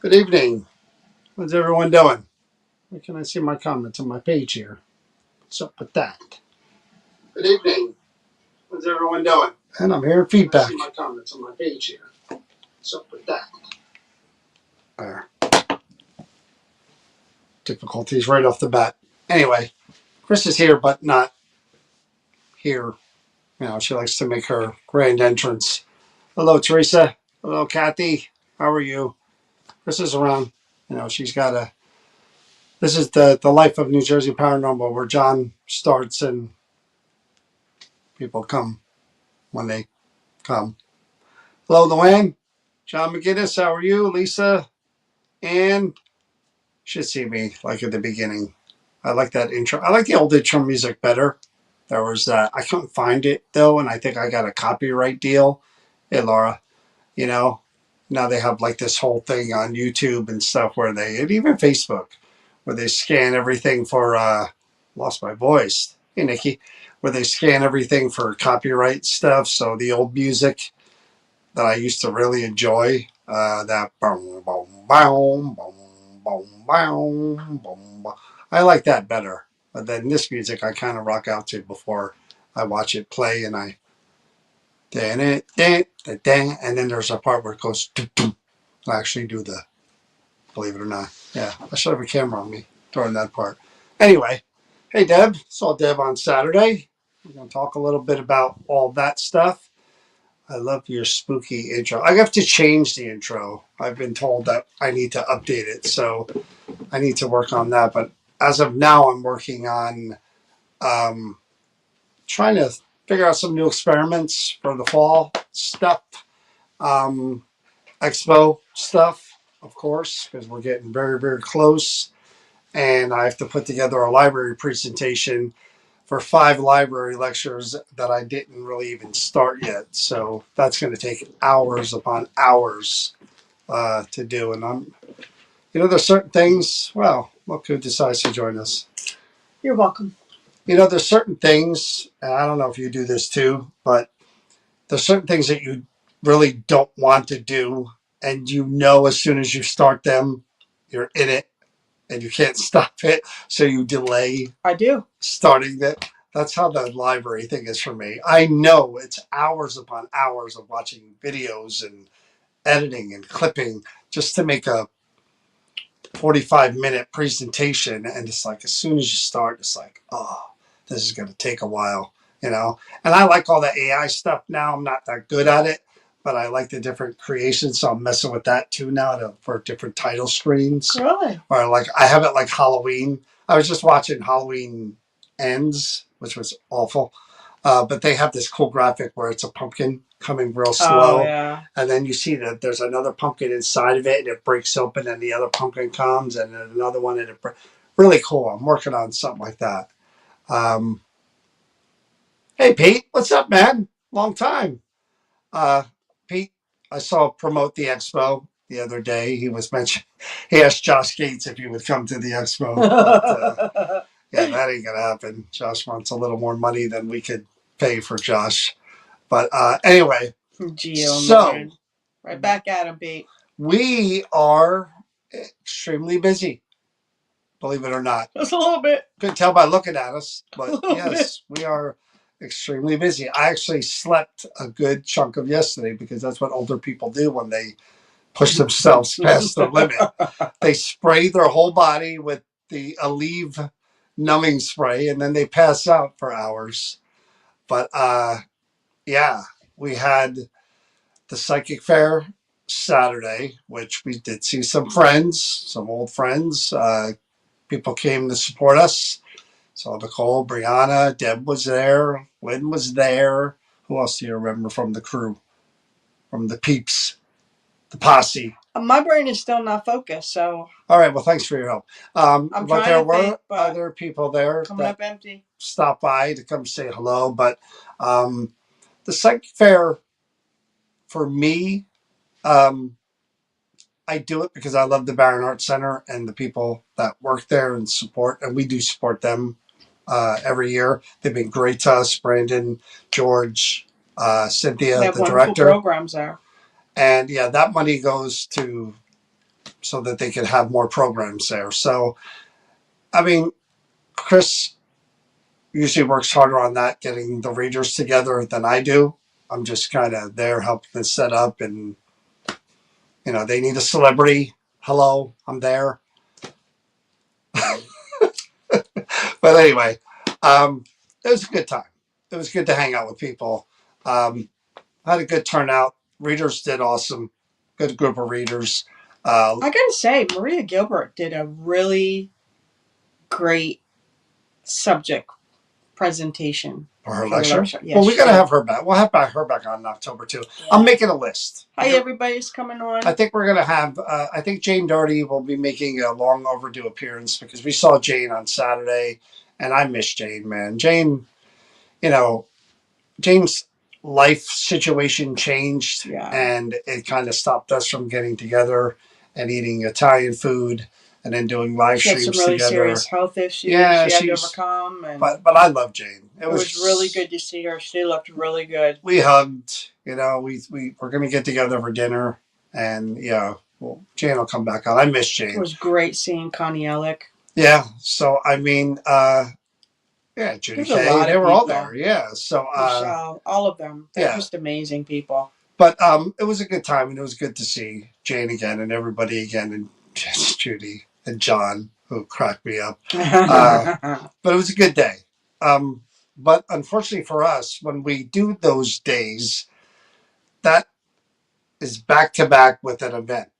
Good evening. How's everyone doing? Where can I see my comments on my page here? What's up with that? Good evening. How's everyone doing? And I'm hearing feedback. I see my comments on my page here. What's up with that? There. Difficulties right off the bat. Anyway, Chris is here, but not here. You know, she likes to make her grand entrance. Hello, Teresa. Hello, Kathy. How are you? Chris is around. You know, she's got a. This is the life of New Jersey Paranormal, where John starts and people come when they come. Hello, Luann. John McGinnis, how are you? Lisa, and should see me like at the beginning. I like that intro. I like the old intro music better. There was I couldn't find it though, and I think I got a copyright deal. Hey, Laura, you know, now they have like this whole thing on YouTube and stuff where and even Facebook, where they scan everything for lost my voice. Hey, Nikki, where they scan everything for copyright stuff. So the old music that I used to really enjoy. That boom, boom, boom, boom, boom, boom, boom. I like that better. But then this music I kind of rock out to before I watch it play, and I dan it, dan, dan, and then there's a part where it goes. Doo, doo. I actually do the, believe it or not. Yeah, I should have a camera on me during that part. Anyway, hey Deb, saw Deb on Saturday. We're gonna talk a little bit about all that stuff. I love your spooky intro. I have to change the intro. I've been told that I need to update it, so I need to work on that. But as of now, I'm working on trying to figure out some new experiments for the fall stuff, um, expo stuff, of course, because we're getting very, very close. And I have to put together a library presentation for 5 library lectures that I didn't really even start yet. So that's going to take hours upon hours to do. And there's certain things, well, look who decides to join us. You're welcome. There's certain things, and I don't know if you do this too, but there's certain things that you really don't want to do. And as soon as you start them, you're in it and you can't stop it. So you delay. I do. Starting that. That's how the library thing is for me. I know it's hours upon hours of watching videos and editing and clipping just to make a 45-minute presentation, and it's like as soon as you start, it's like, oh, this is going to take a while, you know. And I like all the AI stuff now. I'm not that good at it, but I like the different creations, so I'm messing with that too now for different title screens. Really? Or like I have it like Halloween. I was just watching Halloween Ends, which was awful. But they have this cool graphic where it's a pumpkin coming real slow. Oh, yeah. And then you see that there's another pumpkin inside of it, and it breaks open, and the other pumpkin comes, and then another one, and really cool. I'm working on something like that. Um, hey, Pete, what's up, man? Long time. Pete, I saw promote the expo the other day. He was mentioned. He asked Josh Gates if he would come to the expo. But, yeah, that ain't gonna happen. Josh wants a little more money than we could pay for Josh. But anyway, so right back at him, Pete. We are extremely busy, believe it or not. Just a little bit. Couldn't tell by looking at us, but yes, we are extremely busy. I actually slept a good chunk of yesterday because that's what older people do when they push themselves past the limit. They spray their whole body with the Aleve numbing spray, and then they pass out for hours. But yeah, we had the psychic fair Saturday, which we did see some friends, some old friends. People came to support us. So Nicole, Brianna, Deb was there, Lynn was there. Who else do you remember from the crew, from the peeps, the posse? My brain is still not focused, so. All right, well, thanks for your help. But there were think, other people there coming up empty. Stopped by to come say hello. But the psychic fair, for me, I do it because I love the Barron Arts Center and the people that work there and support, and we do support them every year. They've been great to us. Brandon, George, Cynthia, they have the director. Programs there. And yeah, that money goes to so that they can have more programs there. So, I mean, Chris usually works harder on that, getting the readers together than I do. I'm just kind of there helping them set up, and you know, they need a celebrity. Hello, I'm there. But anyway, it was a good time. It was good to hang out with people. Had a good turnout. Readers did awesome. Good group of readers. I gotta say, Maria Gilbert did a really great subject presentation for her lecture. Yes, well, we got to have her back. We'll have her back on in October too. Yeah. I'm making a list. Hi, everybody's coming on. I think we're going to have, I think Jane Doherty will be making a long overdue appearance because we saw Jane on Saturday, and I miss Jane, man. Jane, you know, Jane's life situation changed, and it kind of stopped us from getting together and eating Italian food and then doing live streams together. She had some really serious health issues she had to overcome. And but I love Jane. It was really good to see her. She looked really good. We hugged. You know, we're going to get together for dinner. And, yeah, well, Jane will come back on. I miss Jane. It was great seeing Connie Ellick. Yeah. So, I mean, yeah, Judy Kay, they were all there. Yeah. So, Michelle, all of them. They're just amazing people. But it was a good time, and it was good to see Jane again and everybody again, and Judy and John, who cracked me up. But it was a good day. But unfortunately for us, when we do those days, that is back to back with an event.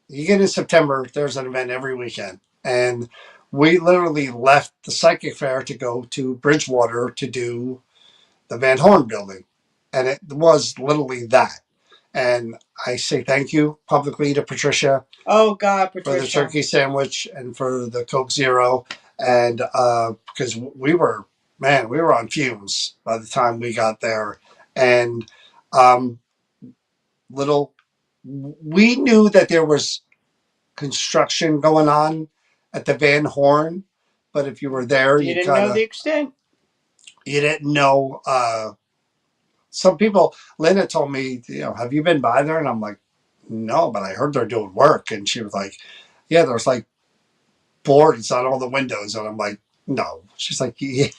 You get in September, there's an event every weekend. And we literally left the psychic fair to go to Bridgewater to do the Van Horn building. And it was literally that. And I say thank you publicly to Patricia. Oh, God, Patricia. For the turkey sandwich and for the Coke Zero. And because we were on fumes by the time we got there. And we knew that there was construction going on at the Van Horn. But if you were there, you didn't know the extent. You didn't know. Some people, Linda told me, you know, have you been by there? And I'm like, no, but I heard they're doing work. And she was like, yeah, there's like boards on all the windows. And I'm like, no. She's like, yeah.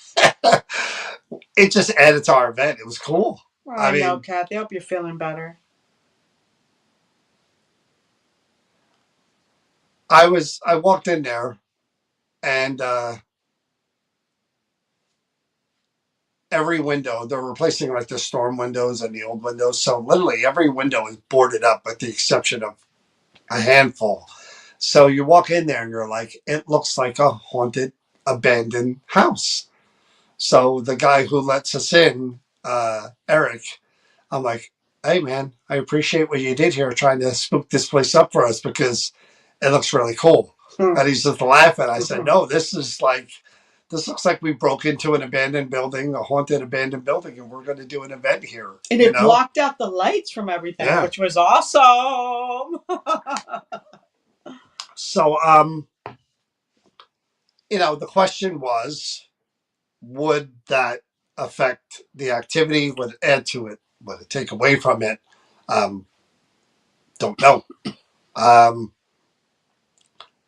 It just added to our event. It was cool. Well, I know, Kathy. I hope you're feeling better. I walked in there and every window, they're replacing like the storm windows and the old windows. So literally every window is boarded up with the exception of a handful. So you walk in there and you're like, it looks like a haunted, abandoned house. So the guy who lets us in, Eric, I'm like, hey man, I appreciate what you did here trying to spook this place up for us because it looks really cool. And he's just laughing. I said, no, this looks like we broke into an abandoned building, a haunted abandoned building, and we're going to do an event here. And it blocked out the lights from everything, which was awesome. So, the question was, would that affect the activity? Would it add to it? Would it take away from it? Don't know.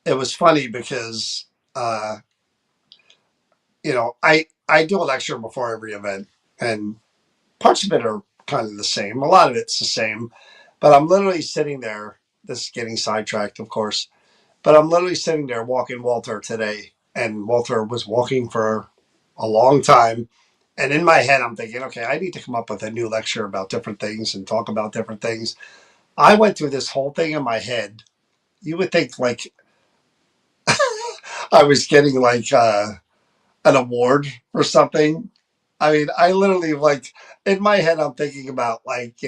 It was funny because, I do a lecture before every event, and parts of it are kind of the same. A lot of it's the same, but I'm literally sitting there. This is getting sidetracked, of course, but I'm literally sitting there walking Walter today, and Walter was walking for a long time. And in my head, I'm thinking, okay, I need to come up with a new lecture about different things and talk about different things. I went through this whole thing in my head. You would think like I was getting like an award or something. I mean, I literally like in my head, I'm thinking about like,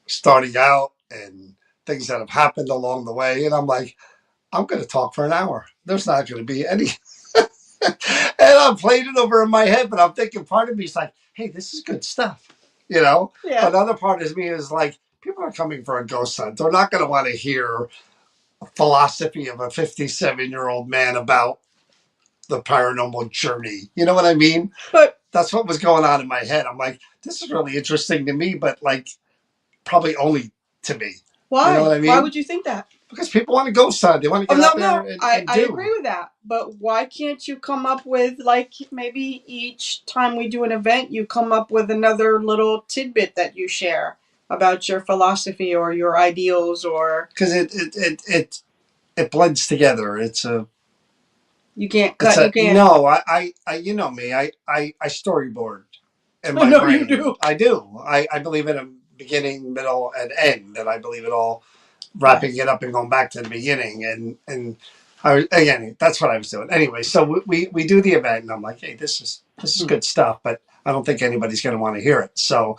starting out and things that have happened along the way. And I'm like, I'm going to talk for an hour. There's not going to be any. And I'm playing it over in my head, but I'm thinking part of me is like, hey, this is good stuff. Yeah. Another part of me is like, people are coming for a ghost hunt. They're not going to want to hear a philosophy of a 57-year-old man about the paranormal journey. You know what I mean? But that's what was going on in my head. I'm like, this is really interesting to me, but like probably only to me. Why? You know what I mean? Why would you think that? Because people want to go side. They want to get out there and do. I agree with that. But why can't you come up with, like, maybe each time we do an event, you come up with another little tidbit that you share about your philosophy or your ideals or... Because it blends together. It's a... You can't cut, you can't... No, I you know me. I storyboard in my brain. You do. I do. I believe in a beginning, middle, and end. And I believe it all wrapping it up and going back to the beginning. And again, that's what I was doing. Anyway, so we do the event, and I'm like, hey, this is good stuff, but I don't think anybody's going to want to hear it. So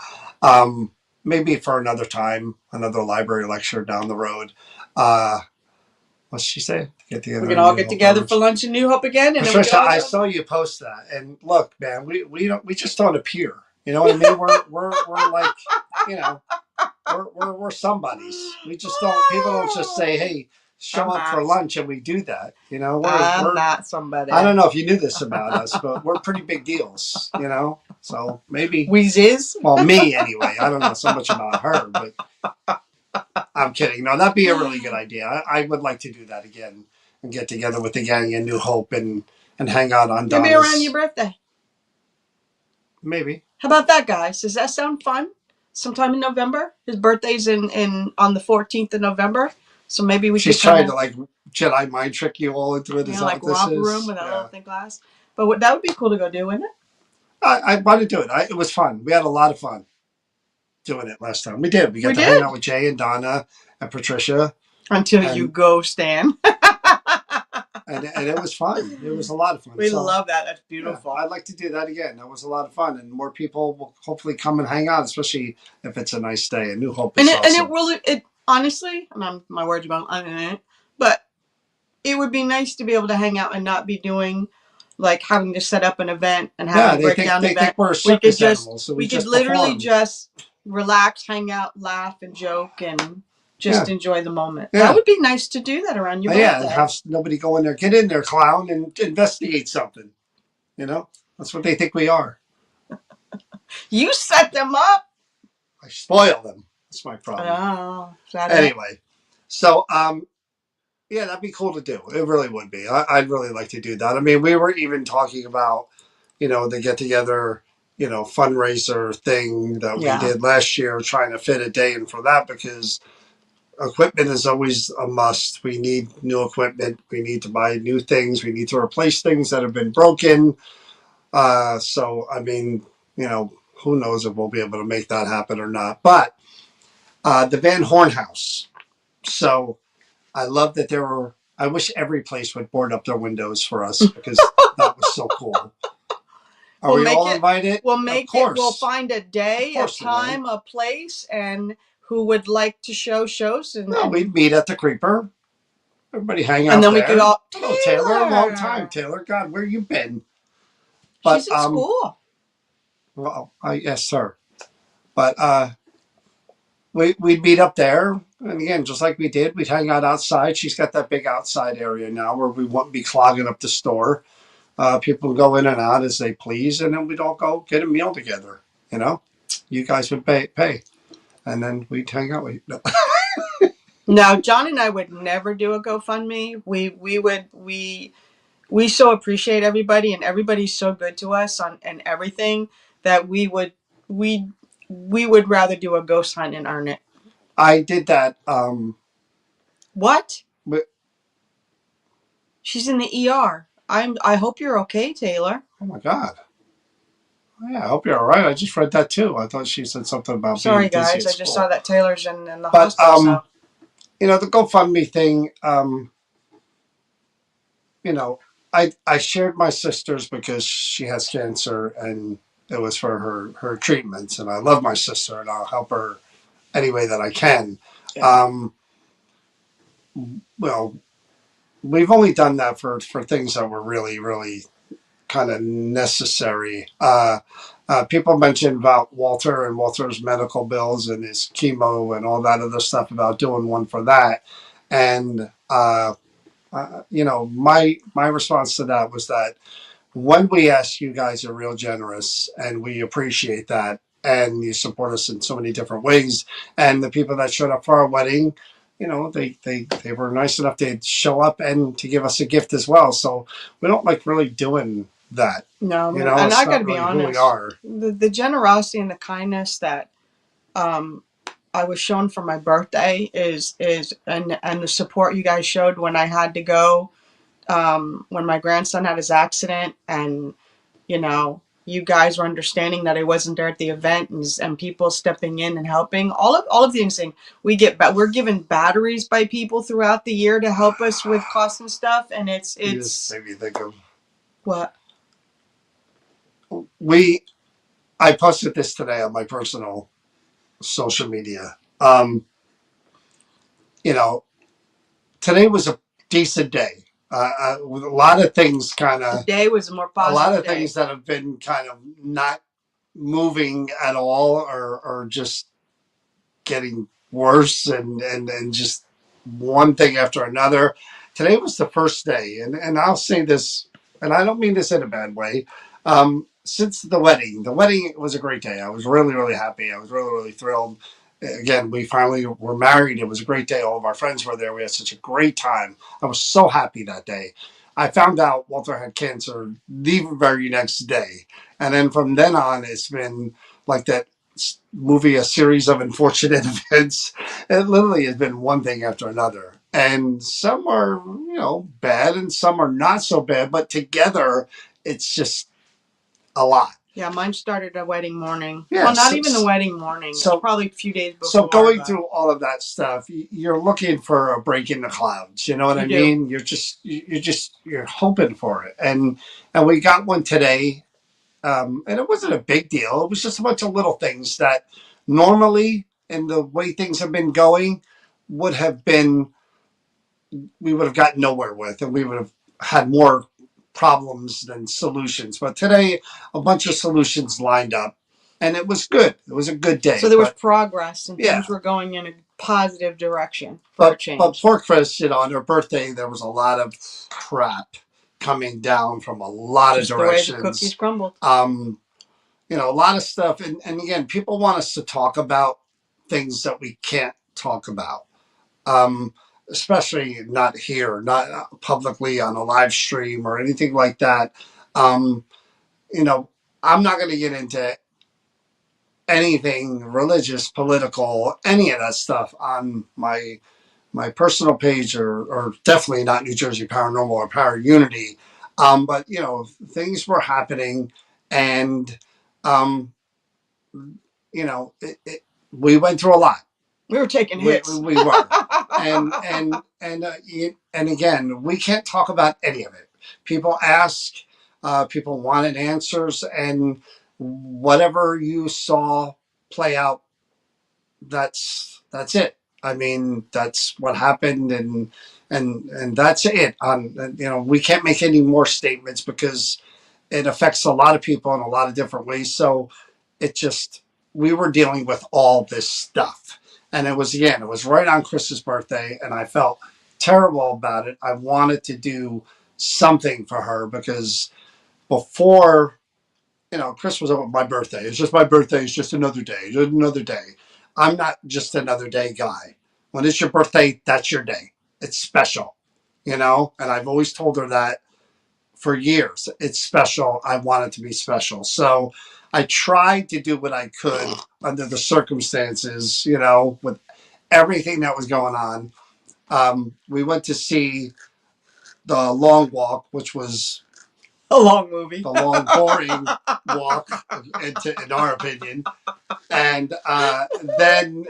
maybe for another time, another library lecture down the road. What's she say? Get together. We can all get together for lunch in New Hope again. And Patricia, then I saw you post that, and look, man, we just don't appear. You know what I mean? We're like, we're somebodies. We just don't. People don't just say, "Hey, show up for lunch," and we do that. We're not somebody. I don't know if you knew this about us, but we're pretty big deals. So maybe Weezies. Well, me anyway. I don't know so much about her, but I'm kidding. No, that'd be a really good idea. I would like to do that again and get together with the gang in New Hope and hang out on Donna's. Maybe around your birthday. Maybe. How about that, guys? Does that sound fun? Sometime in November. His birthday's in on the 14th of November. So maybe we She's trying to like Jedi mind trick you all into it. Like romp room with a little thin glass. But that would be cool to go do, wouldn't it? I want to do it. It was fun. We had a lot of fun doing it last time. We did. We got to hang out with Jay and Donna and Patricia. Until you go, Stan. and it was fun. It was a lot of fun. We love that. That's beautiful. Yeah, I'd like to do that again. That was a lot of fun, and more people will hopefully come and hang out, especially if it's a nice day. And New Hope is awesome. And it really, honestly, my words are going, but it would be nice to be able to hang out and not be doing like having to set up an event and have a breakdown event. Think we're circus animals, so we could literally just relax, hang out, laugh, and joke, and just enjoy the moment. That would be nice to do that around your birthday. Yeah, and have nobody go in there, get in there, clown, and investigate something. That's what they think we are. You set them up. I spoil them. That's my problem. Oh, anyway, so that'd be cool to do. It really would be. I'd really like to do that. I mean, we were even talking about, the get together, fundraiser thing that we did last year, trying to fit a day in for that because equipment is always a must. We need new equipment. We need to buy new things. We need to replace things that have been broken. So, I mean, who knows if we'll be able to make that happen or not. But the Van Horn house. So I love that there were. I wish every place would board up their windows for us because that was so cool. Are We'll we make all it. invited? We'll Of make it. We'll course. find a Of day, a course, Lorraine. time, a place, and who would like to show shows, No, we'd meet at the Creeper. Everybody hang and out then we could there. all Hello, Taylor. Long time, Taylor. Taylor. God, where you been? But She's in school. well, yes, sir. But we'd meet up there, and again, just like we did, we'd hang out outside. She's got that big outside area now where we won't be clogging up the store. People go in and out as they please, and then we'd all go get a meal together. You guys would pay, and then we'd hang out with you. No, John and I would never do a GoFundMe. We so appreciate everybody, and everybody's so good to us on and everything that we would rather do a ghost hunt and earn it. I did that. What? But, She's in the ER. I hope you're okay, Taylor. oh my God. Yeah, I hope you're all right. I just read that too. I thought she said something about Sorry, being dizzy guys. at I just school. saw that Taylor's in the But hospital. So the GoFundMe thing. I shared my sister's because she has cancer and it was for her treatments, and I love my sister and I'll help her any way that I can. yeah. Well, we've only done that for things that were really, really kind of necessary. People mentioned about Walter and Walter's medical bills and his chemo and all that other stuff about doing one for that. And, my response to that was that when we ask, you guys are real generous and we appreciate that. And you support us in so many different ways. And the people that showed up for our wedding, they were nice enough to show up and to give us a gift as well. So we don't like really doing that. No, and It's I got not to be really who we honest. are. The generosity and the kindness that I was shown for my birthday is and the support you guys showed when I had to go when my grandson had his accident, and you guys were understanding that I wasn't there at the event, and people stepping in and helping. All of these things we're given batteries by people throughout the year to help us with costs and stuff, and You just made me think of what I posted this today on my personal social media. Today was a decent day. With a lot of things today was a more a lot positive of day. things that have been kind of not moving at all or just getting worse and just one thing after another. Today was the first day, and I'll say this, and I don't mean this in a bad way. Since the wedding was a great day. I was really, really happy. I was really, really thrilled. Again, we finally were married. It was a great day. All of our friends were there. We had such a great time. I was so happy that day. I found out Walter had cancer the very next day. And then from then on, it's been like that movie, A Series of Unfortunate Events. It literally has been one thing after another. And some are, bad and some are not so bad, but together it's just a lot. Yeah, mine started a wedding morning. Yeah, well, not even the wedding morning. So it's probably a few days before. So going through all of that stuff, you're looking for a break in the clouds. You know what I mean? You're hoping for it, and we got one today. And it wasn't a big deal. It was just a bunch of little things that normally, in the way things have been going, would have been we would have gotten nowhere with, and we would have had more problems than solutions. But today, a bunch of solutions lined up, and it was good. It was a good day. So there was progress, and things were going in a positive direction for a change. But poor Chris, on her birthday, there was a lot of crap coming down from a lot of directions. The way the cookies crumbled. A lot of stuff, and again, people want us to talk about things that we can't talk about. Especially not here, not publicly on a live stream or anything like that. I'm not going to get into anything religious, political, any of that stuff on my personal page, or definitely not New Jersey Paranormal or Para Unity. But things were happening, and um, we went through a lot. We were taking hits. We were, and again, we can't talk about any of it. People ask, people wanted answers, and whatever you saw play out, that's it. I mean, that's what happened, and that's it. We can't make any more statements because it affects a lot of people in a lot of different ways. So it just, we were dealing with all this stuff, and it was right on Chris's birthday, and I felt terrible about it. I wanted to do something for her because before, Chris was my birthday. It's just my birthday. It's just another day. Just another day. I'm not just another day guy. When it's your birthday, that's your day. It's special, And I've always told her that for years. It's special. I want it to be special. So I tried to do what I could under the circumstances, with everything that was going on. We went to see The Long Walk, which was a long movie. The long, boring walk, in our opinion. And then,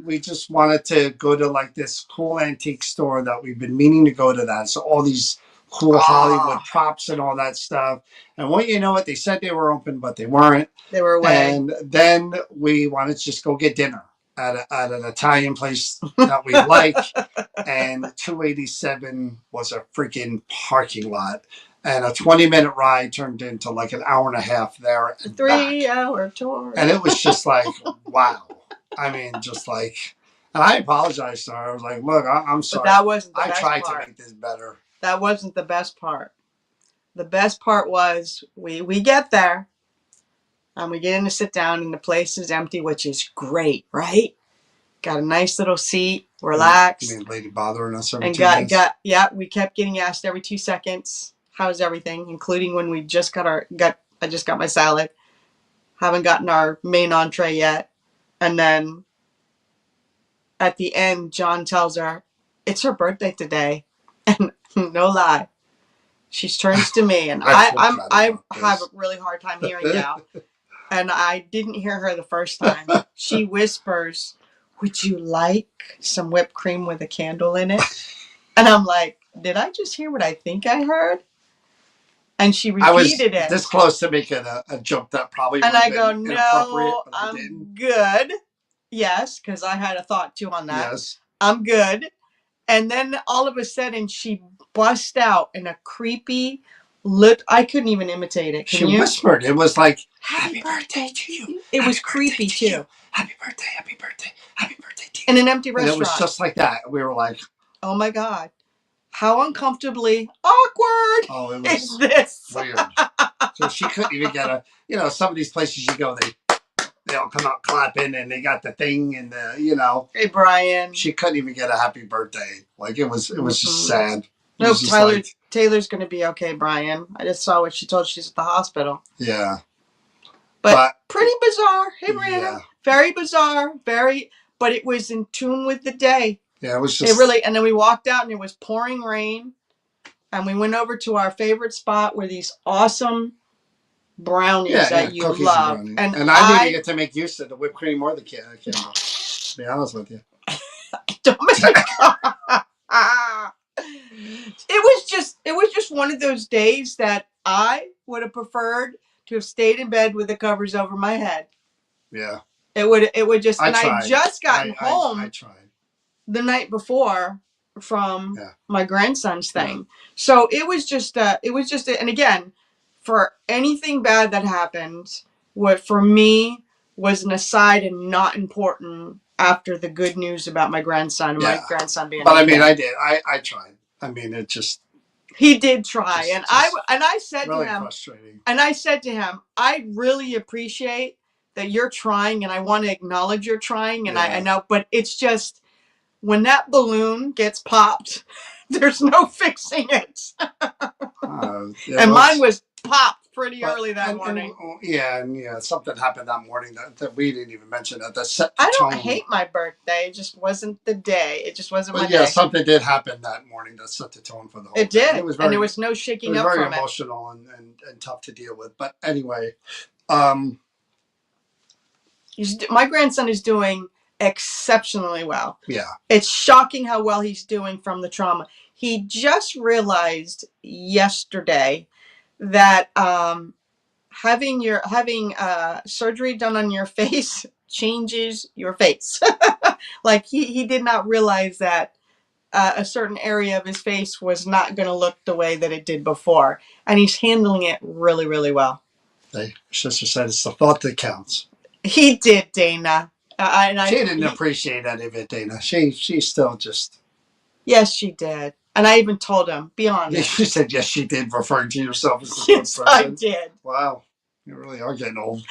we just wanted to go to like this cool antique store that we've been meaning to go to that. So all these cool Hollywood props and all that stuff. And what, they said they were open, but they weren't. They were away. And then we wanted to just go get dinner at an Italian place that we like. And 287 was a freaking parking lot. And a 20-minute ride turned into like an hour and a half there. And 3-hour tour. And it was just like, wow. I mean, just like, and I apologized to her. I was like, look, I'm sorry. But that wasn't the I best tried part. to make this better. That wasn't the best part. The best part was we get there and we get in to sit down and the place is empty, which is great, right? Got a nice little seat, relaxed. You mean lady bothering us every and 2 minutes? We kept getting asked every 2 seconds, how's everything, including when we just I just got my salad. Haven't gotten our main entree yet. And then at the end, John tells her, it's her birthday today. And no lie, she turns to me, and I have a really hard time hearing now. And I didn't hear her the first time. She whispers, would you like some whipped cream with a candle in it? And I'm like, did I just hear what I think I heard? And she repeated it. This close to making a joke that probably would have been inappropriate, but I didn't. I'm good. Yes, because I had a thought too on that. Yes. I'm good. And then all of a sudden she bust out in a creepy I couldn't even imitate it. She whispered. It was like, happy birthday to you. It was creepy too. Happy birthday, happy birthday, happy birthday to you. In an empty restaurant. And it was just like that. We were like, oh my God. How uncomfortably awkward is this? Weird. So she couldn't even get some of these places you go, they all come out clapping and they got the thing and Hey, Brian. She couldn't even get a happy birthday. Like it was just sad. No, Taylor's going to be okay, Brian. I just saw what she told. She's at the hospital. Yeah. But pretty bizarre. Hey, Brian. Yeah. Very bizarre. But it was in tune with the day. Yeah, it was just. And then we walked out and it was pouring rain. And we went over to our favorite spot where these awesome brownies that you love. And I didn't get to make use of the whipped cream or the candle, to be honest with you. It was just one of those days that I would have preferred to have stayed in bed with the covers over my head. Yeah. It would just, I just gotten home I tried. the night before from my grandson's thing. Yeah. So it was just, and again, for anything bad that happened, what for me was an aside and not important after the good news about my grandson and my grandson being. But I mean, I did. I tried. I mean, it just. He did try, and I said really to him, frustrating. And I said to him, I really appreciate that you're trying, and I want to acknowledge you're trying, and I know, but it's just when that balloon gets popped, there's no fixing it. And mine was popped pretty But early that morning. And something happened that morning that we didn't even mention that set the I don't tone. hate my birthday. It just wasn't the day. It just wasn't But my yeah, day. something did happen that morning that set the tone for the whole It day. did, It was and there was no shaking up very from emotional and tough to deal with. But anyway, my grandson is doing exceptionally well. Yeah. It's shocking how well he's doing from the trauma. He just realized yesterday that having surgery done on your face changes your face. Like he did not realize that a certain area of his face was not going to look the way that it did before, and he's handling it really, really well. Sister said it's the thought that counts. He did, Dana. She didn't appreciate any of it, Dana. She's still just. Yes, she did. And I even told him, be honest. You said yes, she did, referring to yourself as the yes, third person. I did. Wow, you really are getting old.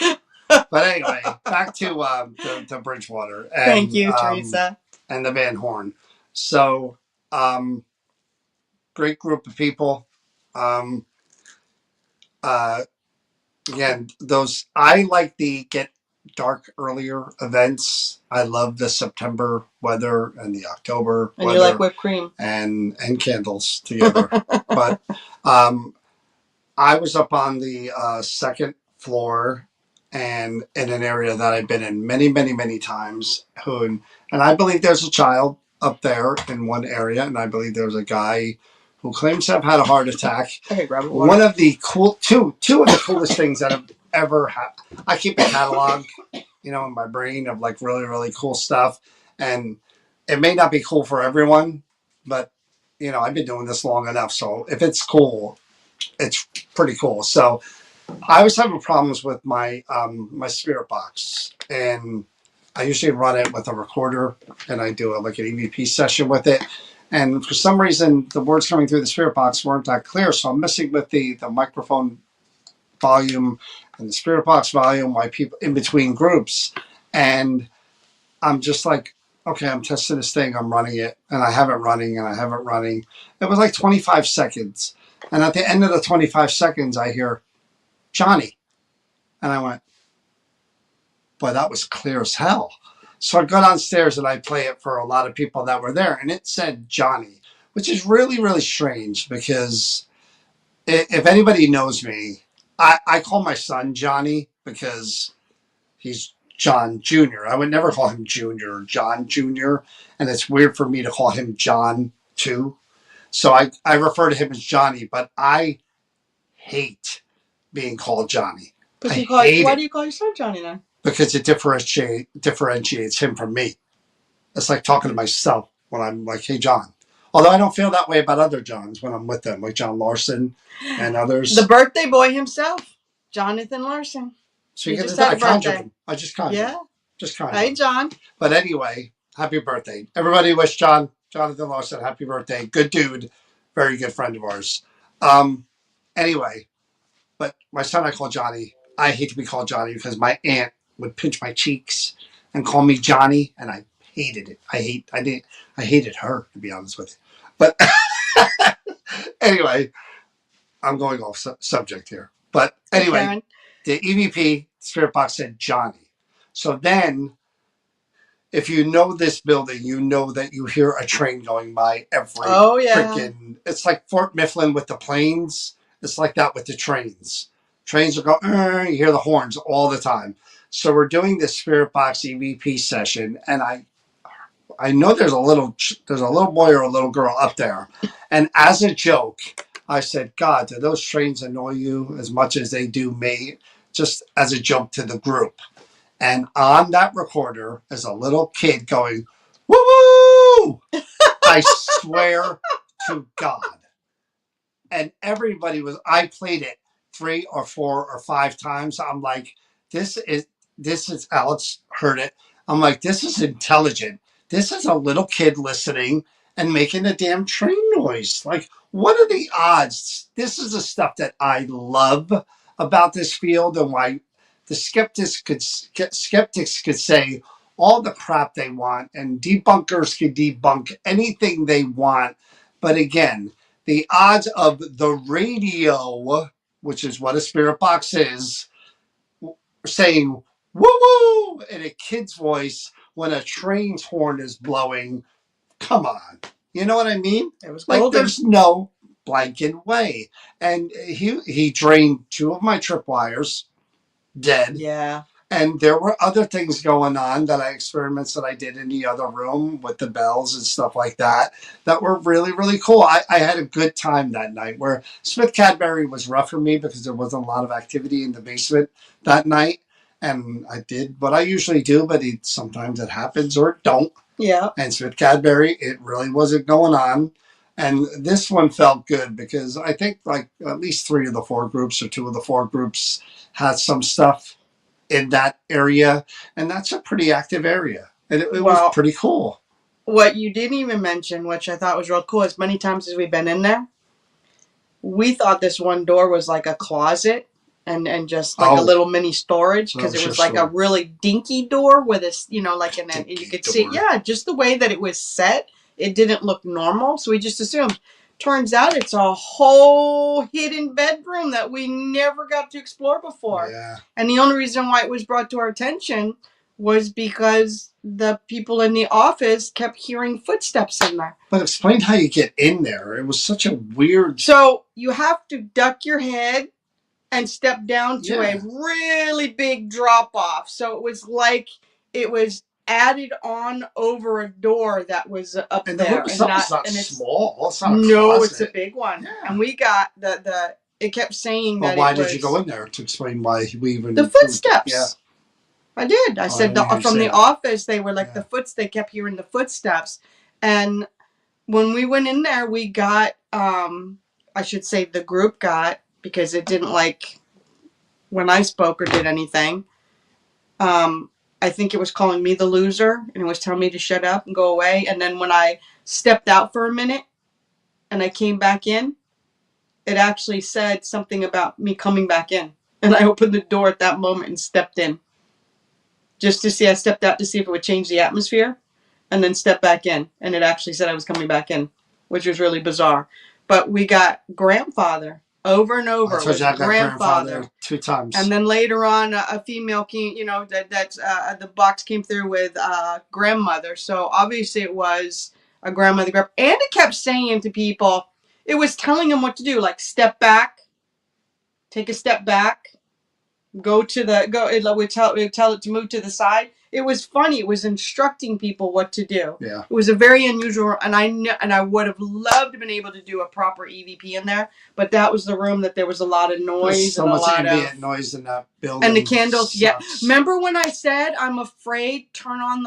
But anyway, back to Bridgewater. And, thank you, Teresa. And the Van Horn. So, great group of people. Again, I like the get dark earlier events. I love the September weather and the October and weather. You like whipped cream and candles together. But I was up on the second floor and in an area that I've been in many, many, many times. And I believe there's a child up there in one area, and I believe there's a guy who claims to have had a heart attack. Okay, grab it. One of the two of the coolest things that have ever happened. I keep a catalog, in my brain of like really, really cool stuff, and it may not be cool for everyone, but I've been doing this long enough, so if it's cool, it's pretty cool. So I was having problems with my my spirit box, and I usually run it with a recorder, and I do like an EVP session with it. And for some reason, the words coming through the spirit box weren't that clear, so I'm messing with the microphone volume and the spirit box volume while people in between groups, and I'm just like, okay, I'm testing this thing, I'm running it, and I have it running, and I have it running. It was like 25 seconds, and at the end of the 25 seconds, I hear Johnny, and I went, boy, that was clear as hell. So I go downstairs and I play it for a lot of people that were there, and it said Johnny, which is really, really strange because if anybody knows me, I call my son Johnny because he's John Jr. I would never call him Junior or John Jr., and it's weird for me to call him John too. So I refer to him as Johnny, but I hate being called Johnny. Why do you call yourself Johnny then? Because it differentiates him from me. It's like talking to myself when I'm like, hey, John. Although I don't feel that way about other Johns when I'm with them, like John Larson and others. The birthday boy himself, Jonathan Larson. Speaking of that, I conjured him. I just conjured him. Just conjured him. Hey, John. But anyway, happy birthday. Everybody wish Jonathan Larson happy birthday. Good dude. Very good friend of ours. Anyway, but my son I call Johnny. I hate to be called Johnny because my aunt would pinch my cheeks and call me Johnny, and I hated it. I hated her, to be honest with you. But anyway, I'm going off subject here. But anyway, the EVP spirit box said Johnny. So then, if you know this building, you know that you hear a train going by every freaking. It's like Fort Mifflin with the planes. It's like that with the trains. Trains will go. You hear the horns all the time. So we're doing this spirit box EVP session, and I know there's a little boy or a little girl up there, and as a joke, I said, God, do those trains annoy you as much as they do me? Just as a joke to the group. And on that recorder is a little kid going, woo! I swear to God. And I played it 3 or 4 or 5 times. I'm like, this is, Alex heard it. I'm like, this is intelligent. This is a little kid listening and making a damn train noise. Like, what are the odds? This is the stuff that I love about this field, and why the skeptics could say all the crap they want, and debunkers could debunk anything they want. But again, the odds of the radio which is what a spirit box is, saying woo woo in a kid's voice when a train's horn is blowing. Come on. You know what I mean? It was Like, golden. there's no blanket way. And he drained two of my tripwires dead. Yeah. And there were other things going on experiments that I did in the other room with the bells and stuff like that were really, really cool. I had a good time that night, where Smith Cadbury was rough for me because there wasn't a lot of activity in the basement that night. And I did what I usually do, but sometimes it happens or it don't. Yeah. And Smith Cadbury, it really wasn't going on. And this one felt good because I think like at least 3 of the 4 groups or 2 of the 4 groups had some stuff in that area, and that's a pretty active area, and it was pretty cool. What you didn't even mention, which I thought was real cool, is many times as we've been in there, we thought this one door was like a closet and just like a little mini storage, because it was like a really dinky door with this, like and you could see, just the way that it was set, it didn't look normal, so we just assumed. Turns out it's a whole hidden bedroom that we never got to explore before. Yeah. And the only reason why it was brought to our attention was because the people in the office kept hearing footsteps in there. But explain how you get in there. It was such a weird... So you have to duck your head and step down to a really big drop off. So it was like it was added on over a door that was up and there. And it's not small. It's not a closet. No, it's a big one. Yeah. And we got it kept saying that why did you go in there? To explain why we even... The footsteps. Yeah. I did. I said from the office, they were like they kept hearing the footsteps. And when we went in there, we got, I should say the group got, because it didn't like when I spoke or did anything. I think it was calling me the loser, and it was telling me to shut up and go away. And then when I stepped out for a minute and I came back in, it actually said something about me coming back in. And I opened the door at that moment and stepped in. Just to see, I stepped out to see if it would change the atmosphere, and then stepped back in. And it actually said I was coming back in, which was really bizarre. But we got grandfather over and over. I got grandfather 2 times. And then later on, a female came, the box came through with grandmother. So obviously it was a grandmother. And it kept saying to people, it was telling them what to do, like step back, take a step back. It would tell it to move to the side. It was funny. It was instructing people what to do. Yeah. It was a very unusual, and I would have loved to have been able to do a proper EVP in there, but that was the room that there was a lot of noise. There's so much ambient noise in that building. And the candles. Sucks. Yeah. Remember when I said I'm afraid? Turn on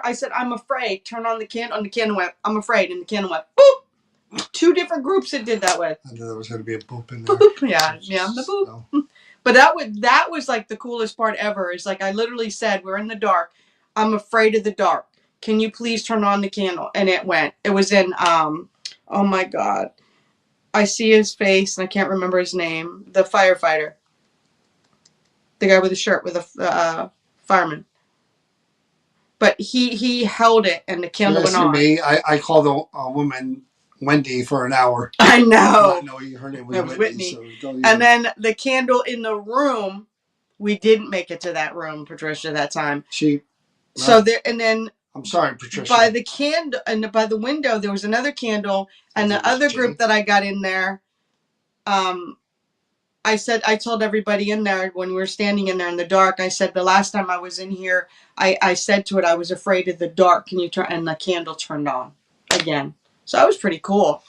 I said I'm afraid. Turn on the candle. And the candle went. I'm afraid, and the candle went. Boop. 2 different groups it did that with. I knew there was going to be a boop in there. Boop. Yeah. The boop. No. But that was like the coolest part ever. Is like I literally said, we're in the dark. I'm afraid of the dark. Can you please turn on the candle? And it went. It was in oh my God. I see his face and I can't remember his name. The firefighter. The guy with the shirt with the fireman. But he held it and the candle went on. Me, I called a woman Wendy for an hour. I know. Not knowing her name was Whitney. So and then the candle in the room, we didn't make it to that room, Patricia, that time. I'm sorry, Patricia. By the candle and by the window, there was another candle, and the other group that I got in there, I told everybody in there when we were standing in there in the dark, I said the last time I was in here, I said to it, I was afraid of the dark. Can you turn? And the candle turned on again. So that was pretty cool.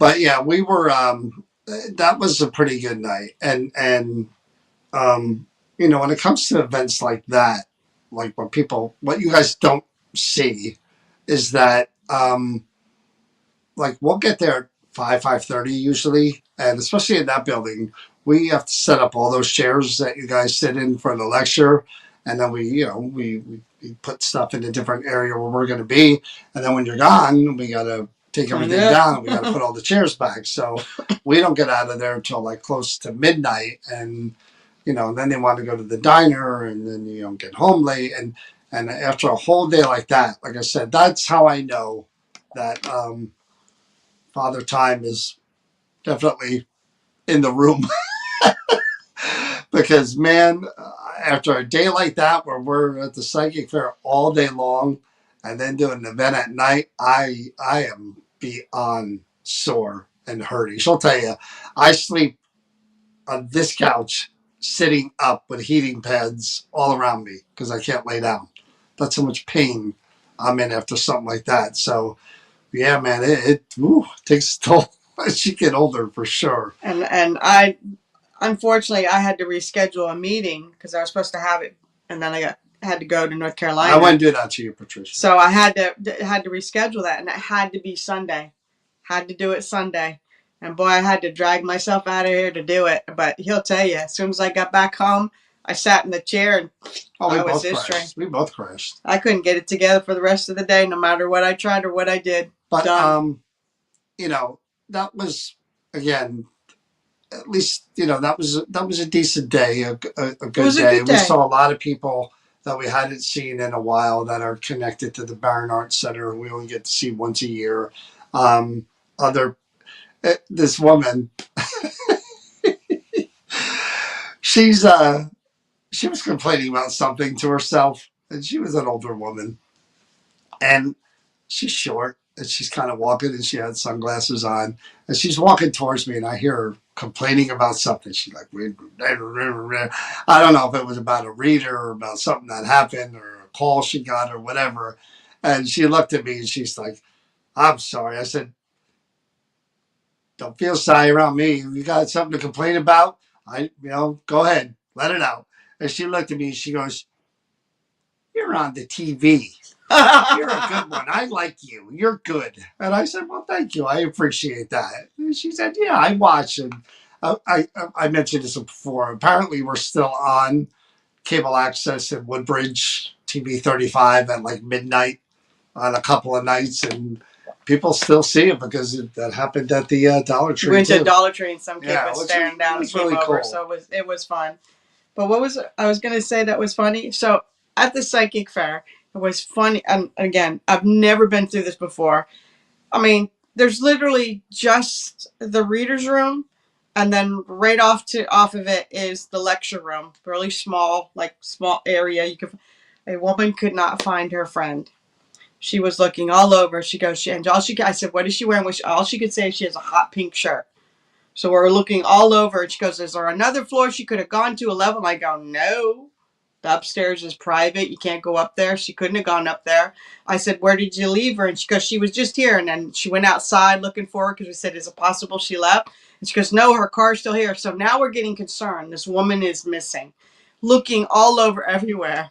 But yeah, we were, that was a pretty good night. And when it comes to events like that, like what you guys don't see is that, like we'll get there at 5:30 usually. And especially in that building, we have to set up all those chairs that you guys sit in for the lecture. And then we put stuff in a different area where we're going to be. And then when you're gone, we got to take everything down and we got to put all the chairs back. So we don't get out of there until like close to midnight. And, then they want to go to the diner and then you don't get home late. And after a whole day like that, like I said, that's how I know that Father Time is definitely in the room. because man, after a day like that where we're at the psychic fair all day long and then doing an event at night, I am beyond sore and hurting. She'll tell you, I sleep on this couch sitting up with heating pads all around me because I can't lay down. That's how much pain I'm in after something like that. So yeah, man, it takes a toll as you get older for sure. And I unfortunately I had to reschedule a meeting because I was supposed to have it, and then had to go to North Carolina. I wouldn't do that to you, Patricia. So I had to reschedule that, and it had to be Sunday. Had to do it Sunday. And boy, I had to drag myself out of here to do it. But he'll tell you, as soon as I got back home, I sat in the chair and I was crashed. We both crashed. I couldn't get it together for the rest of the day, no matter what I tried or what I did. But done. You know, that was again, at least that was a decent day, a good day. We saw a lot of people that we hadn't seen in a while that are connected to the Barron Arts Center. We only get to see once a year. This woman, she was complaining about something to herself, and she was an older woman, and she's short, and she's kind of walking, and she had sunglasses on, and she's walking towards me, and I hear her complaining about something. She's like, I don't know if it was about a reader or about something that happened or a call she got or whatever. And she looked at me and she's like, I'm sorry. I said, don't feel shy around me. If you got something to complain about, go ahead, let it out. And she looked at me and she goes, you're on the TV. You're a good one. I like you. You're good. And I said, well, thank you. I appreciate that. And she said, yeah, I watch. And I mentioned this before. Apparently, we're still on cable access in Woodbridge, TV 35 at like midnight on a couple of nights. And people still see it because that happened at the Dollar Tree. We went to Dollar Tree and some kid was staring down and came really over. Cool. So it was fun. But what was I was going to say that was funny? So at the psychic fair, it was funny. And again, I've never been through this before. I mean, there's literally just the reader's room, and then right off of it is the lecture room. Really small, small area. A woman could not find her friend. She was looking all over. She goes, I said, what is she wearing? All she could say is she has a hot pink shirt. So we're looking all over, and she goes, is there another floor she could have gone to, a level? And I go, no. The upstairs is private. You can't go up there. She couldn't have gone up there. I said, where did you leave her? And she goes, she was just here. And then she went outside looking for her because we said, is it possible she left? And she goes, no, her car's still here. So now we're getting concerned. This woman is missing. Looking all over everywhere.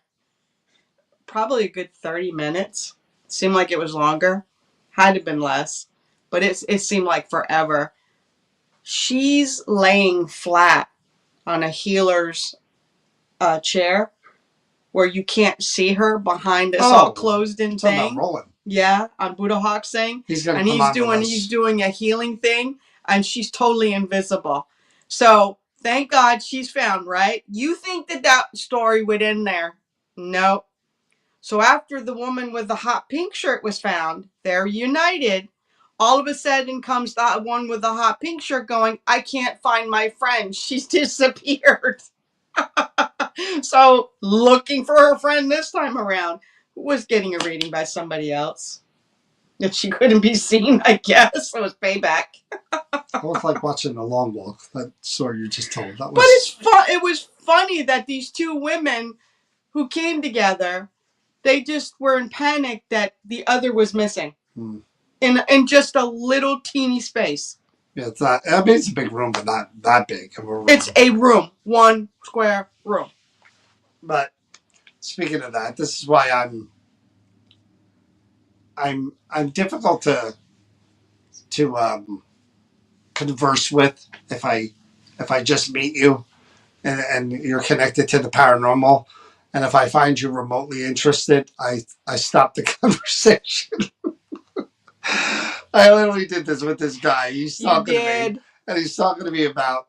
Probably a good 30 minutes. Seemed like it was longer. Had to have been less. But it seemed like forever. She's laying flat on a healer's chair where you can't see her behind this all closed in thing. Rolling. Yeah, on Buddha Hawk's thing. He's doing a healing thing, and she's totally invisible. So thank God she's found, right? You think that story would end there? Nope. So after the woman with the hot pink shirt was found, they're united. All of a sudden comes that one with the hot pink shirt going, I can't find my friend. She's disappeared. So looking for her friend this time around, who was getting a reading by somebody else. If she couldn't be seen, I guess. It was payback. It was like watching a long walk. That story you just told. That was... But it's fun. It was funny that these two women who came together, they just were in panic that the other was missing. In just a little teeny space. Yeah, it's not. I mean, it's a big room, but not that big of a room. It's a room, 1 square room. But speaking of that, this is why I'm difficult to converse with if I just meet you and you're connected to the paranormal, and if I find you remotely interested, I stop the conversation. I literally did this with this guy. He's talking to me, and he's talking to me about,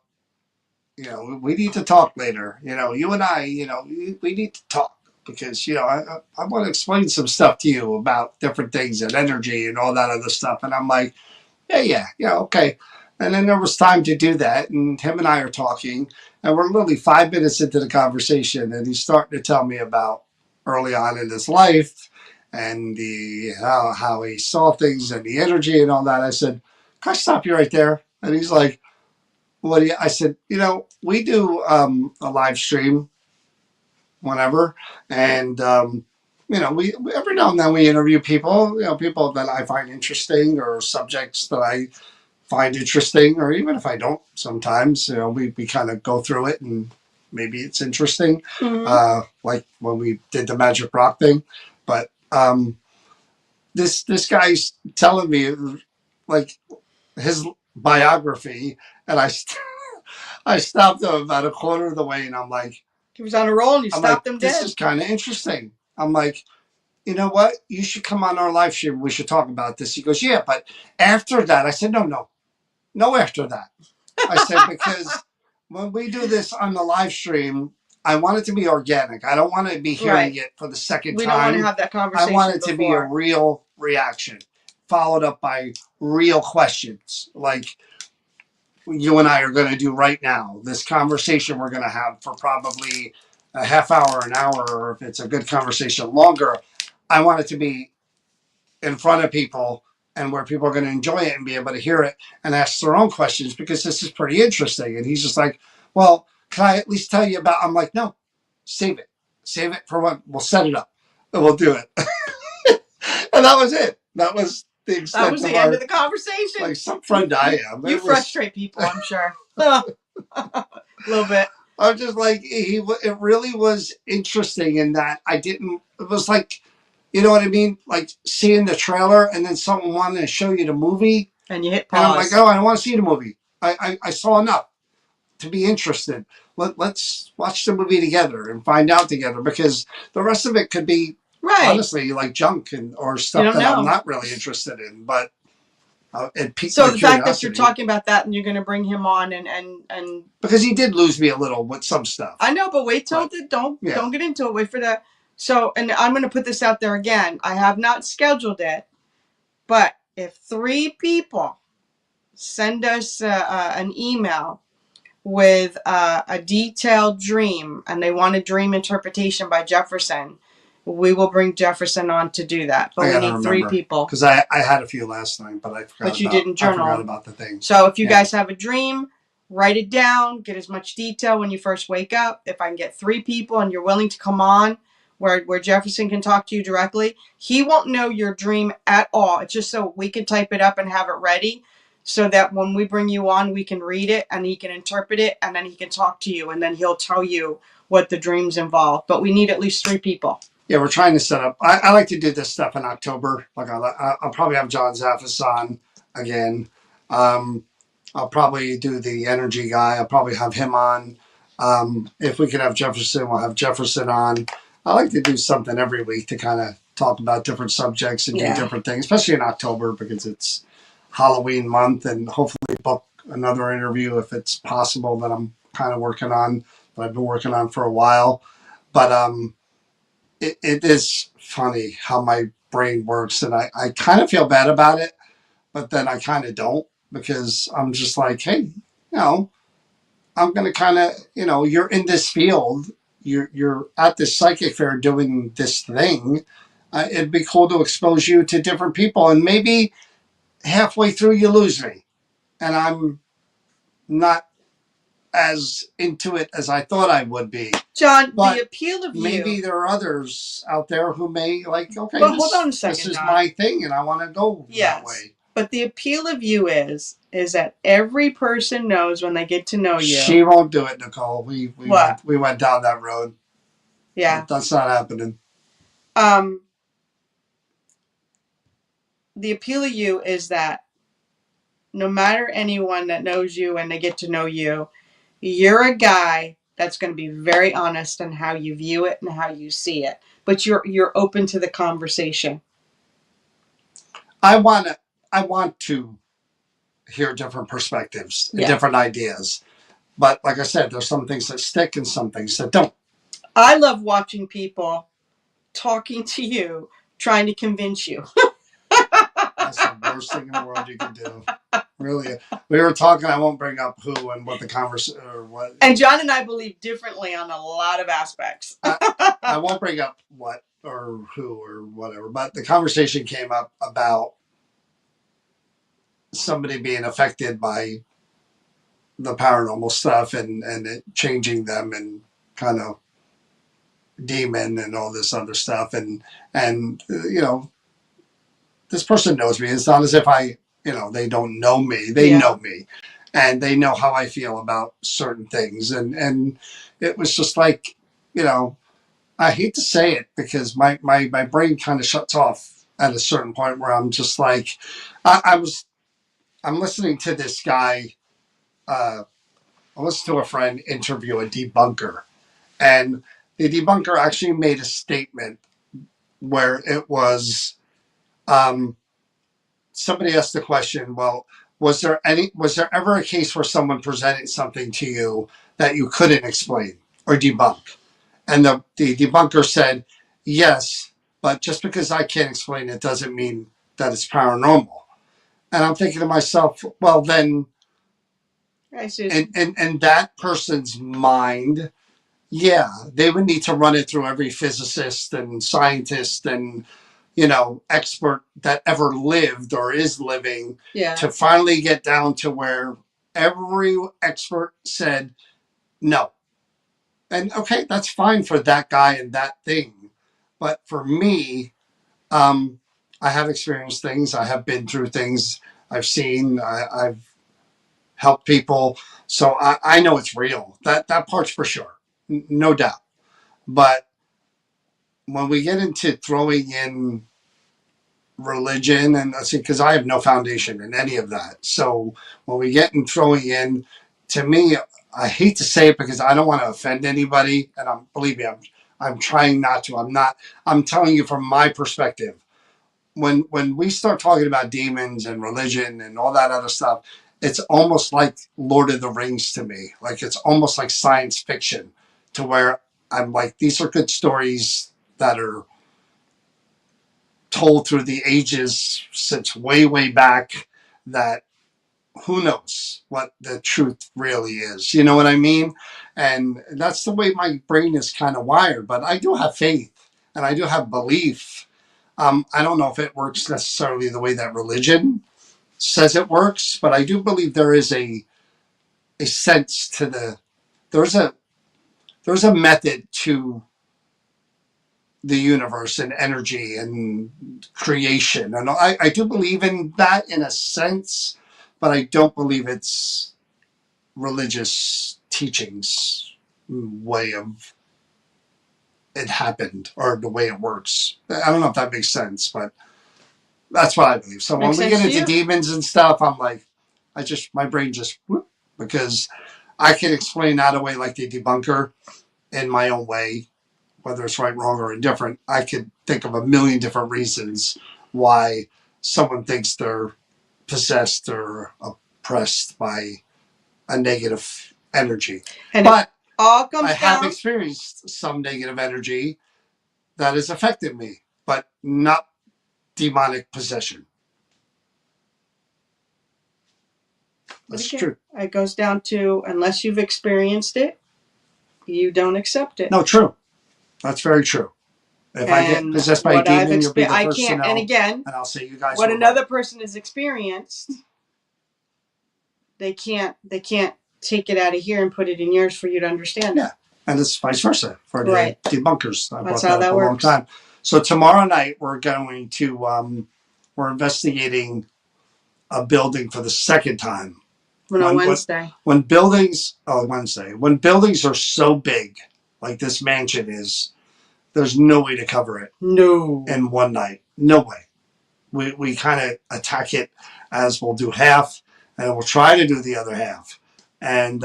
we need to talk later. You and I, we need to talk because, I want to explain some stuff to you about different things and energy and all that other stuff. And I'm like, yeah, okay. And then there was time to do that. And him and I are talking, and we're literally 5 minutes into the conversation, and he's starting to tell me about early on in his life and the how he saw things and the energy and all that. I said, "Can I stop you right there?" And he's like, "What do you?" I said, we do a live stream whenever, and we every now and then we interview people, people that I find interesting or subjects that I find interesting, or even if I don't, sometimes we kind of go through it and maybe it's interesting, like when we did the Magic Rock thing. But this guy's telling me like his biography, and I stopped him about a quarter of the way, and I'm like, he was on a roll, and you I'm like, stopped him this dead. is kind of interesting. I'm like, you know what? You should come on our live stream. We should talk about this. He goes, yeah, but after that, I said, no, after that. I said, because when we do this on the live stream, I want it to be organic. I don't want to be hearing it for the second time. We don't want to have that conversation. I want it to be a real reaction, followed up by real questions, like you and I are going to do right now. This conversation we're going to have for probably a half hour, an hour, or if it's a good conversation, longer. I want it to be in front of people and where people are going to enjoy it and be able to hear it and ask their own questions, because this is pretty interesting. And he's just like, well, can I at least tell you about? I'm like, no, save it. Save it for what? We'll set it up and we'll do it. And that was it. That was the extent that was the end of the conversation. Like some friend I am. You frustrate people, I'm sure. A little bit. I'm just like, it really was interesting in that it was like, you know what I mean? Like seeing the trailer and then someone wanted to show you the movie. And you hit pause. And I'm like, oh, I don't want to see the movie. I saw enough to be interested. Let's watch the movie together and find out together, because the rest of it could be, honestly, like junk or stuff that I'm not really interested in. But it piqued my curiosity. The fact that you're talking about that and you're going to bring him on and because he did lose me a little with some stuff. I know, but wait till don't get into it. Wait for that. So, and I'm going to put this out there again. I have not scheduled it, but if 3 people send us an email with a detailed dream and they want a dream interpretation by Jefferson, we will bring Jefferson on to do that. But we need 3 people. Because I had a few last night, but I forgot. But you didn't journal. I forgot about the thing. So if you guys have a dream, write it down. Get as much detail when you first wake up. If I can get 3 people and you're willing to come on, where Jefferson can talk to you directly, he won't know your dream at all. It's just so we can type it up and have it ready, so that when we bring you on, we can read it and he can interpret it, and then he can talk to you, and then he'll tell you what the dreams involve. But we need at least 3 people. Yeah, we're trying to set up. I like to do this stuff in October. Like I'll probably have John Zaffis on again. I'll probably do the energy guy. I'll probably have him on. If we can have Jefferson, we'll have Jefferson on. I like to do something every week to kind of talk about different subjects and do different things, especially in October, because it's Halloween month, and hopefully book another interview if it's possible that I'm kind of working on, that I've been working on for a while. But it is funny how my brain works, and I kind of feel bad about it, but then I kind of don't, because I'm just like, hey, I'm going to kind of, you're in this field, you're at this psychic fair doing this thing. It'd be cool to expose you to different people, and maybe halfway through you lose me, and I'm not as into it as I thought I would be. John, but the appeal of maybe there are others out there who may like, okay, but hold on a second, this is my thing and I want to go that way. But the appeal of you is that every person knows when they get to know you. She won't do it, Nicole. We went down that road. Yeah. That's not happening. The appeal of you is that no matter anyone that knows you and they get to know you, you're a guy that's going to be very honest in how you view it and how you see it. But you're open to the conversation. I want to hear different perspectives and different ideas. But like I said, there's some things that stick and some things that don't. I love watching people talking to you, trying to convince you. That's the worst thing in the world you can do. Really, we were talking. I won't bring up who and what the conversation or what. And John and I believe differently on a lot of aspects. I won't bring up what or who or whatever, but the conversation came up about somebody being affected by the paranormal stuff and it changing them and kind of demon and all this other stuff and this person knows me. It's not as if they don't know me. They know me, and they know how I feel about certain things. And it was just like, I hate to say it because my brain kind of shuts off at a certain point where I'm just like, I'm listening to this guy. I listened to a friend interview a debunker, and the debunker actually made a statement where it was. Somebody asked the question, well, was there ever a case where someone presented something to you that you couldn't explain or debunk? And the debunker said, yes, but just because I can't explain it doesn't mean that it's paranormal. And I'm thinking to myself, well, then, in that person's mind, yeah, they would need to run it through every physicist and scientist and expert that ever lived or is living to finally get down to where every expert said no. And okay, that's fine for that guy and that thing. But for me, I have experienced things. I have been through things. I've seen. I've helped people, so I know it's real. That part's for sure, no doubt. But when we get into throwing in religion and see, because I have no foundation in any of that. So when we get in throwing in, to me, I hate to say it because I don't want to offend anybody, and believe me, I'm trying not to. I'm not. I'm telling you from my perspective. When we start talking about demons and religion and all that other stuff, it's almost like Lord of the Rings to me. Like it's almost like science fiction, to where I'm like, these are good stories that are told through the ages since way back, that who knows what the truth really is. You know what I mean? And that's the way my brain is kind of wired. But I do have faith and I do have belief. I don't know if it works necessarily the way that religion says it works, but I do believe there is a sense to there's a there's a method to the universe and energy and creation. And I do believe in that in a sense, but I don't believe it's religious teachings way of it happened or the way it works. I don't know if that makes sense, but that's what I believe. So when we get into demons and stuff, I'm like, my brain just whoop, because I can explain that away like the debunker in my own way, whether it's right, wrong, or indifferent. I could think of a million different reasons why someone thinks they're possessed or oppressed by a negative energy. But I have experienced some negative energy that has affected me, but not demonic possession. That's true. It goes down to, unless you've experienced it, you don't accept it. No, true. That's very true. If I get possessed by a demon, you'll be the first to know. And again, and I'll say you guys. What another person has experienced, they can't take it out of here and put it in yours for you to understand. Yeah, and it's vice versa for the debunkers. I That's brought how that up a works. long time. So tomorrow night we're going to we're investigating a building for the second time. Wednesday. When buildings are so big, like this mansion is, there's no way to cover it. No. In one night. No way. We kind of attack it as we'll do half, and we'll try to do the other half. And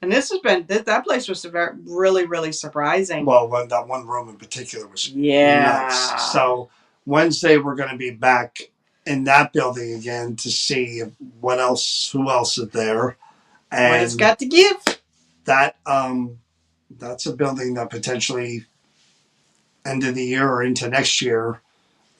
and this has been that place was really surprising. Well, that one room in particular was nuts. So Wednesday we're going to be back in that building again to see who else is there, and what it's got to give. That that's a building that potentially end of the year or into next year.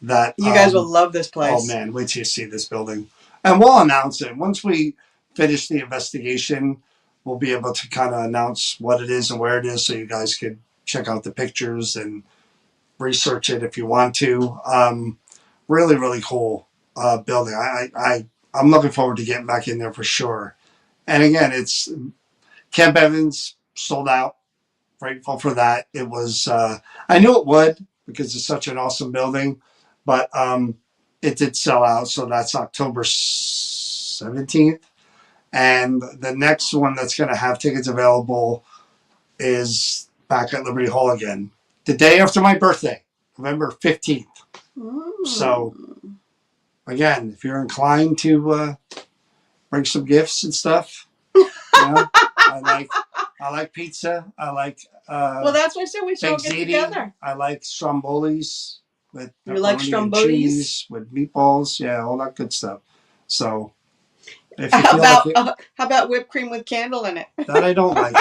That you guys will love this place. Oh man, wait till you see this building. And we'll announce it once we finish the investigation. We'll be able to kind of announce what it is and where it is, so you guys could check out the pictures and research it if you want to. Really, really cool building. I'm looking forward to getting back in there for sure. And again, it's Camp Evans sold out. Grateful for that. It was. I knew it would because it's such an awesome building, but it did sell out. So that's October 17th, and the next one that's going to have tickets available is back at Liberty Hall again, the day after my birthday, November 15th. So again, if you're inclined to bring some gifts and stuff, I like pizza. I like well, that's why I said we should all get together. I like strombolis with cheese with meatballs. Yeah, all that good stuff. So if you how about whipped cream with candle in it? That I don't like.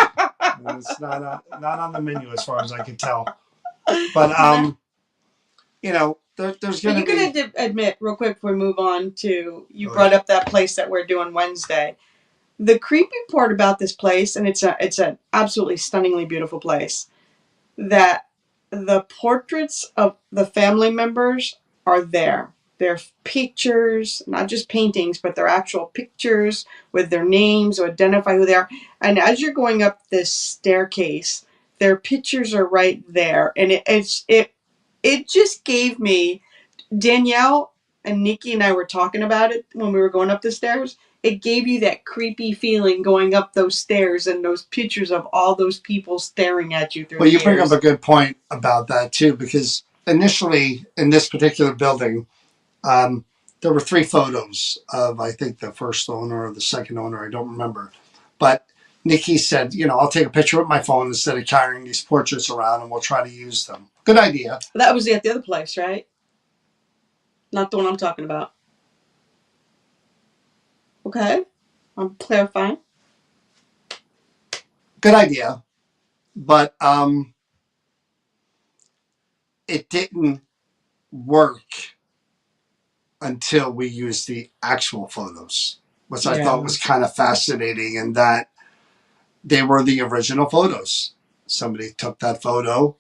It's not on the menu as far as I can tell. But there's going to be. You're going to admit real quick before we move on to you brought up that place that we're doing Wednesday. The creepy part about this place, and it's an absolutely stunningly beautiful place, that the portraits of the family members are there. They're pictures, not just paintings, but they're actual pictures with their names or identify who they are. And as you're going up this staircase, their pictures are right there. And it just gave me, Danielle and Nikki and I were talking about it when we were going up the stairs. It gave you that creepy feeling going up those stairs and those pictures of all those people staring at you through. Well, you bring up a good point about that too, because initially in this particular building, there were 3 photos of, I think, the first owner or the second owner. I don't remember, but Nikki said, I'll take a picture with my phone instead of carrying these portraits around, and we'll try to use them. Good idea. That was at the other place, right? Not the one I'm talking about. Okay, I'm clarifying. Good idea, but it didn't work until we used the actual photos, which I thought was kind of fascinating, in that they were the original photos. Somebody took that photo,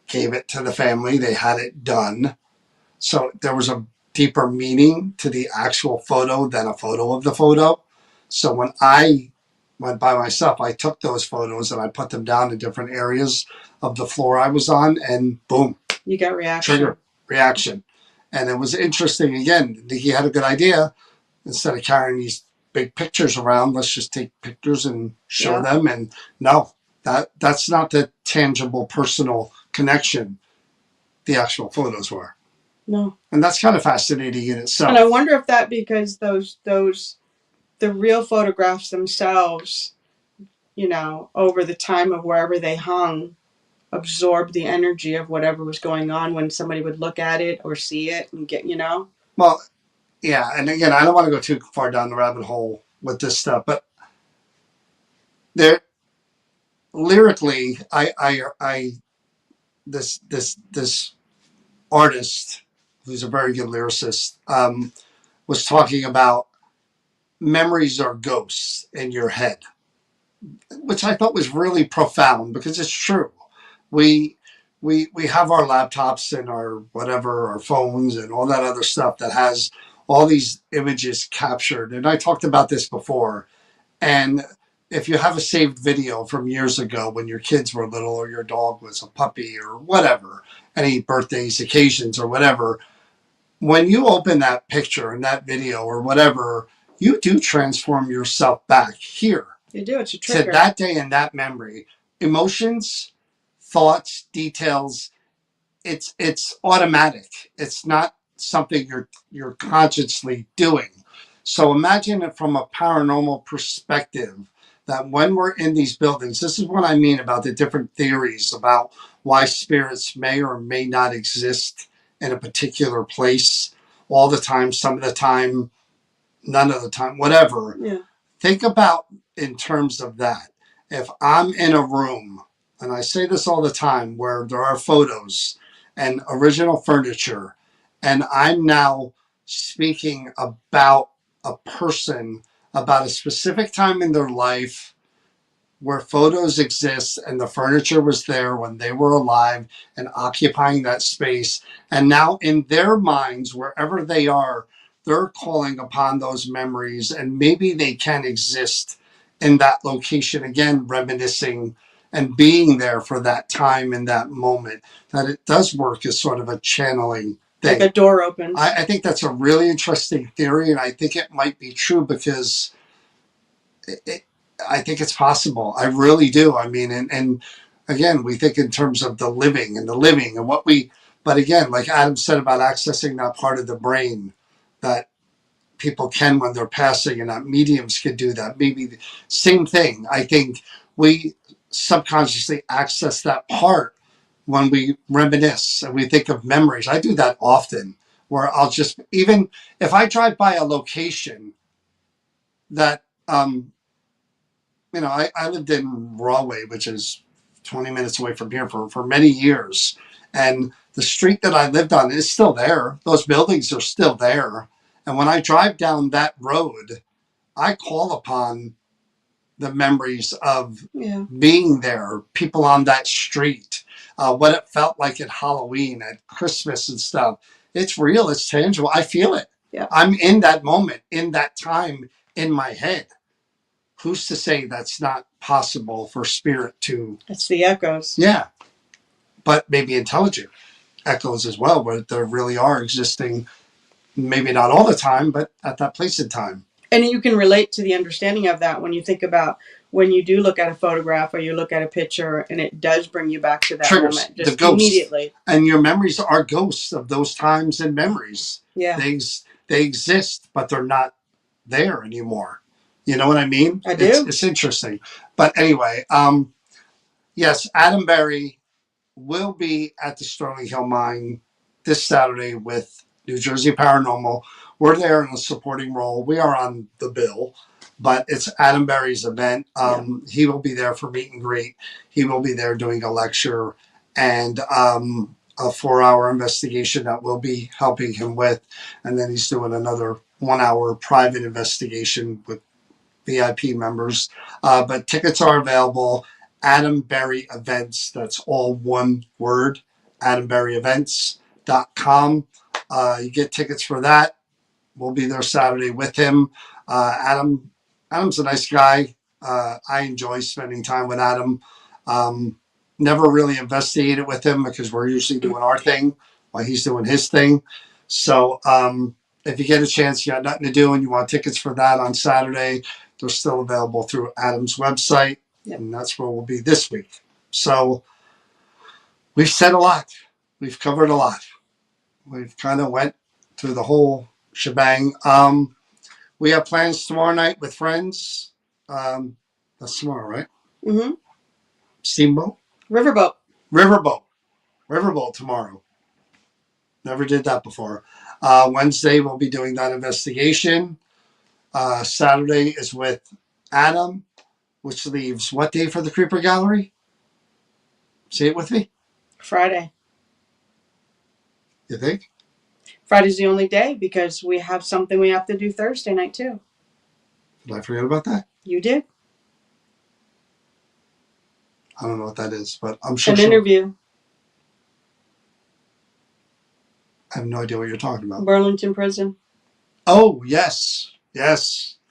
gave it to the family, they had it done. So there was a deeper meaning to the actual photo than a photo of the photo. So when I went by myself, I took those photos and I put them down in different areas of the floor I was on, and boom. You got reaction. Trigger reaction. And it was interesting. Again, he had a good idea. Instead of carrying these big pictures around, let's just take pictures and show them. And no, that's not the tangible personal connection the actual photos were. No. And that's kind of fascinating in itself. And I wonder if that because the real photographs themselves, over the time of wherever they hung, absorbed the energy of whatever was going on when somebody would look at it or see it and get, Well, yeah, and again, I don't want to go too far down the rabbit hole with this stuff, but there, lyrically, this artist, who's a very good lyricist, was talking about memories are ghosts in your head, which I thought was really profound, because it's true. We have our laptops and our whatever, our phones and all that other stuff that has all these images captured. And I talked about this before. And if you have a saved video from years ago when your kids were little, or your dog was a puppy, or whatever, any birthdays, occasions, or whatever, when you open that picture and that video or whatever, you do transform yourself back here. You do. It's a trigger. To that day and that memory. Emotions, thoughts, details, it's automatic. It's not something you're consciously doing. So imagine it from a paranormal perspective, that when we're in these buildings, this is what I mean about the different theories about why spirits may or may not exist in a particular place all the time, some of the time, none of the time, whatever. Yeah. Think about in terms of that. If I'm in a room, and I say this all the time, where there are photos and original furniture, and I'm now speaking about a person, about a specific time in their life where photos exist and the furniture was there when they were alive and occupying that space. And now, in their minds, wherever they are, they're calling upon those memories, and maybe they can exist in that location again, reminiscing and being there for that time in that moment. That it does work as sort of a channeling thing. Like a door opens. I think that's a really interesting theory, and I think it might be true because it, I think it's possible. I really do. I mean, and again, we think in terms of the living and what we, but again, like Adam said about accessing that part of the brain that people can when they're passing and that mediums can do that. Maybe the same thing. I think we subconsciously access that part when we reminisce and we think of memories. I do that often where I'll just, even if I drive by a location that, I lived in Rahway, which is 20 minutes away from here for many years. And the street that I lived on is still there. Those buildings are still there. And when I drive down that road, I call upon the memories of being there, people on that street, what it felt like at Halloween, at Christmas and stuff. It's real, it's tangible. I feel it. Yeah. I'm in that moment, in that time in my head. Who's to say that's not possible for spirit to? It's the echoes. Yeah, but maybe intelligent echoes as well, where there really are existing, maybe not all the time, but at that place in time. And you can relate to the understanding of that when you think about when you do look at a photograph or you look at a picture and it does bring you back to that Triggers moment just the ghost. Immediately. And your memories are ghosts of those times and memories. Yeah. They exist, but they're not there anymore. You know what I mean? I do. It's interesting. But anyway, yes, Adam Berry will be at the Sterling Hill Mine this Saturday with New Jersey Paranormal. We're there in a supporting role. We are on the bill, but it's Adam Berry's event. He will be there for meet and greet. He will be there doing a lecture and a 4-hour investigation that we'll be helping him with. And then he's doing another 1-hour private investigation with VIP members. But tickets are available. Adam Berry Events. That's all one word. AdamBerryEvents.com. You get tickets for that. We'll be there Saturday with him. Adam's a nice guy. I enjoy spending time with Adam. Never really investigated with him because we're usually doing our thing while he's doing his thing. So if you get a chance, you got nothing to do and you want tickets for that on Saturday, they're still available through Adam's website. Yep. And that's where we'll be this week. So we've said a lot. We've covered a lot. We've kind of went through the whole shebang. We have plans tomorrow night with friends. That's tomorrow, right? Mm-hmm. Steamboat? Riverboat tomorrow. Never did that before. Wednesday, we'll be doing that investigation. Saturday is with Adam, which leaves what day for the Creeper Gallery? Say it with me. Friday. You think? Friday's the only day because we have something we have to do Thursday night too. Did I forget about that? You did. I don't know what that is, but I'm sure. An interview. I have no idea what you're talking about. Burlington Prison. Oh, yes.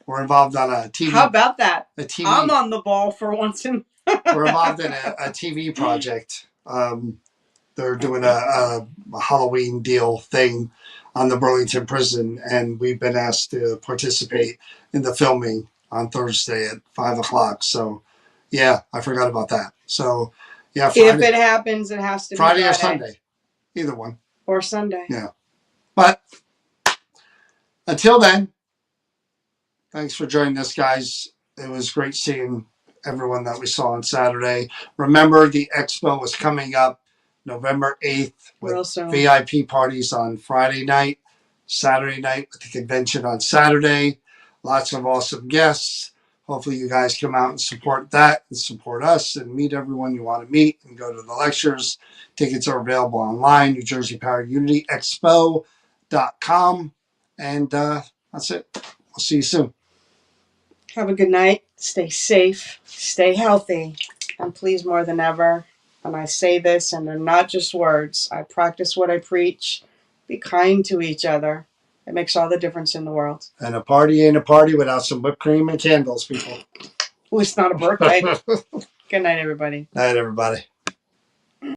We're involved on a TV. How about that? A TV. I'm on the ball for once. We're involved in a TV project. They're doing a Halloween deal thing on the Burlington Prison, and we've been asked to participate in the filming on Thursday at 5:00. So, yeah, I forgot about that. So, yeah, Friday. If it happens, it has to be Friday or Sunday. Either one. Or Sunday. Yeah. But until then, thanks for joining us, guys. It was great seeing everyone that we saw on Saturday. Remember, the expo is coming up November 8th with VIP parties on Friday night, Saturday night with the convention on Saturday. Lots of awesome guests. Hopefully you guys come out and support that and support us and meet everyone you want to meet and go to the lectures. Tickets are available online, NewJerseyPowerUnityExpo.com. And that's it. We'll see you soon. Have a good night. Stay safe. Stay healthy. And please, more than ever, and I say this, and they're not just words, I practice what I preach. Be kind to each other. It makes all the difference in the world. And a party ain't a party without some whipped cream and candles, people. Well, it's not a birthday. Good night, everybody. Night, everybody.